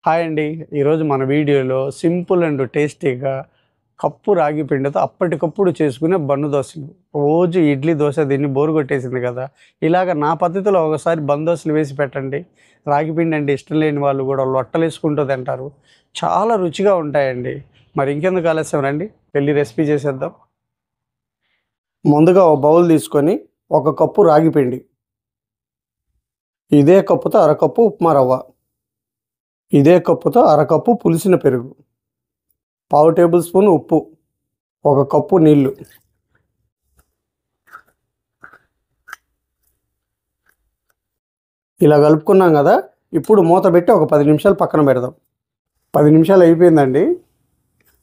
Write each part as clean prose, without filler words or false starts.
Hi అండి. ఈరోజు మన వీడియోలో సింపుల్ అండ్ టేస్టీగా కప్పు రాగి పిండితో అప్పటికప్పుడు చేసుకునే బన్ను దోసలు. రోజు ఇడ్లీ, దోస తిని బోర్ కొట్టేసింది కదా! ఇలాగ నా పద్ధతిలో ఒకసారి బన్ దోసలు వేసి పెట్టండి. రాగి పిండి అంటే ఇష్టం లేని వాళ్ళు కూడా లొట్టలేసుకుంటూ తింటారు. చాలా రుచిగా ఉంటాయండి. మరి ఇంకెందుకు ఆలస్యం రండి వెళ్లి రెసిపీ చేసేద్దాం. ముందుగా ఒక బౌల్ తీసుకొని ఒక కప్పు రాగి పిండి, ఇదే కప్పుతో అరకప్పు ఉప్మా రవ్వ, ఇదే కప్పుతో అరకప్పు పులిసిన పెరుగు, పావు టేబుల్ స్పూన్ ఉప్పు, ఒక కప్పు నీళ్లు. ఇలా కలుపుకున్నాం కదా, ఇప్పుడు మూత పెట్టి ఒక 10 నిమిషాలు పక్కన పెడదాం. 10 నిమిషాలు అయిపోయిందండి.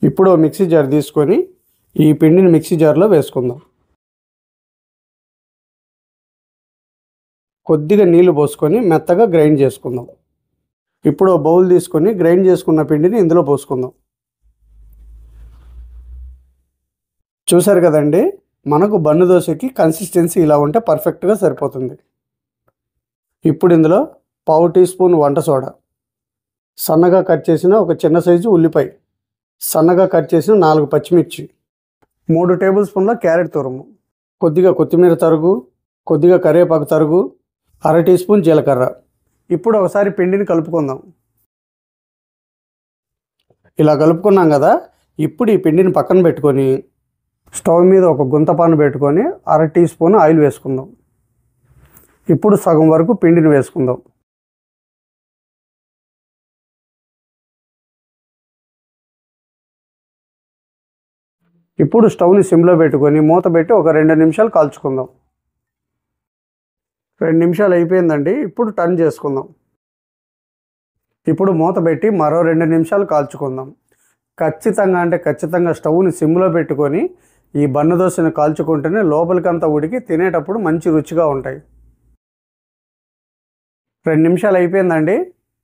ఇప్పుడు మిక్సీ జార్ తీసుకొని ఈ పిండిని మిక్సీ జార్లో వేసుకుందాం. కొద్దిగా నీళ్లు పోసుకొని మెత్తగా గ్రైండ్ చేసుకుందాం. ఇప్పుడు బౌల్ తీసుకొని గ్రైండ్ చేసుకున్న పిండిని ఇందులో పోసుకుందాం. చూసారు కదండి, మనకు బన్ను దోశకి కన్సిస్టెన్సీ ఇలా ఉంటే పర్ఫెక్ట్గా సరిపోతుంది. ఇప్పుడు ఇందులో పావు టీ స్పూన్ వంట సోడా, సన్నగా కట్ చేసిన ఒక చిన్న సైజు ఉల్లిపాయ, సన్నగా కట్ చేసిన 4 పచ్చిమిర్చి, 3 టేబుల్ స్పూన్ల క్యారెట్ తురుము, కొద్దిగా కొత్తిమీర తరుగు, కొద్దిగా కరివేపాకు తరుగు, అర టీ స్పూన్ జీలకర్ర. ఇప్పుడు ఒకసారి పిండిని కలుపుకుందాం. ఇలా కలుపుకున్నాం కదా, ఇప్పుడు ఈ పిండిని పక్కన పెట్టుకొని స్టవ్ మీద ఒక గుంతపాను పెట్టుకొని అర టీ స్పూన్ ఆయిల్ వేసుకుందాం. ఇప్పుడు సగం వరకు పిండిని వేసుకుందాం. ఇప్పుడు స్టవ్ని సిమ్లో పెట్టుకొని మూత పెట్టి ఒక 2 నిమిషాలు కాల్చుకుందాం. 2 నిమిషాలు అయిపోయిందండి. ఇప్పుడు టర్న్ చేసుకుందాం. ఇప్పుడు మూత పెట్టి మరో 2 నిమిషాలు కాల్చుకుందాం. ఖచ్చితంగా స్టవ్ని సిమ్లో పెట్టుకొని ఈ బన్ను దోశను కాల్చుకుంటేనే లోపలికంతా ఉడికి తినేటప్పుడు మంచి రుచిగా ఉంటాయి. 2 నిమిషాలు అయిపోయిందండి.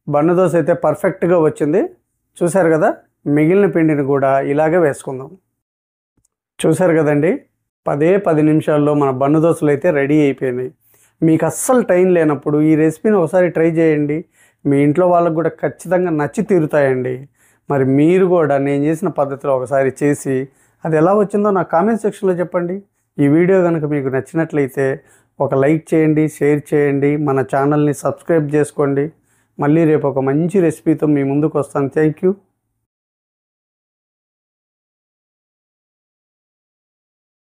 బన్ను దోశ అయితే పర్ఫెక్ట్గా వచ్చింది. చూశారు కదా, మిగిలిన పిండిని కూడా ఇలాగే వేసుకుందాం. చూశారు కదండి, 10 నిమిషాల్లో మన బన్ను దోశలు అయితే రెడీ అయిపోయినాయి. మీకు అస్సలు టైం లేనప్పుడు ఈ రెసిపీని ఒకసారి ట్రై చేయండి. మీ ఇంట్లో వాళ్ళకు కూడా ఖచ్చితంగా నచ్చి తీరుతాయండి. మరి మీరు కూడా నేను చేసిన పద్ధతిలో ఒకసారి చేసి అది ఎలా వచ్చిందో నా కామెంట్ సెక్షన్లో చెప్పండి. ఈ వీడియో కనుక మీకు నచ్చినట్లయితే ఒక లైక్ చేయండి, షేర్ చేయండి, మన ఛానల్ని సబ్స్క్రైబ్ చేసుకోండి. మళ్ళీ రేపు ఒక మంచి రెసిపీతో మీ ముందుకు వస్తాను. Thank you.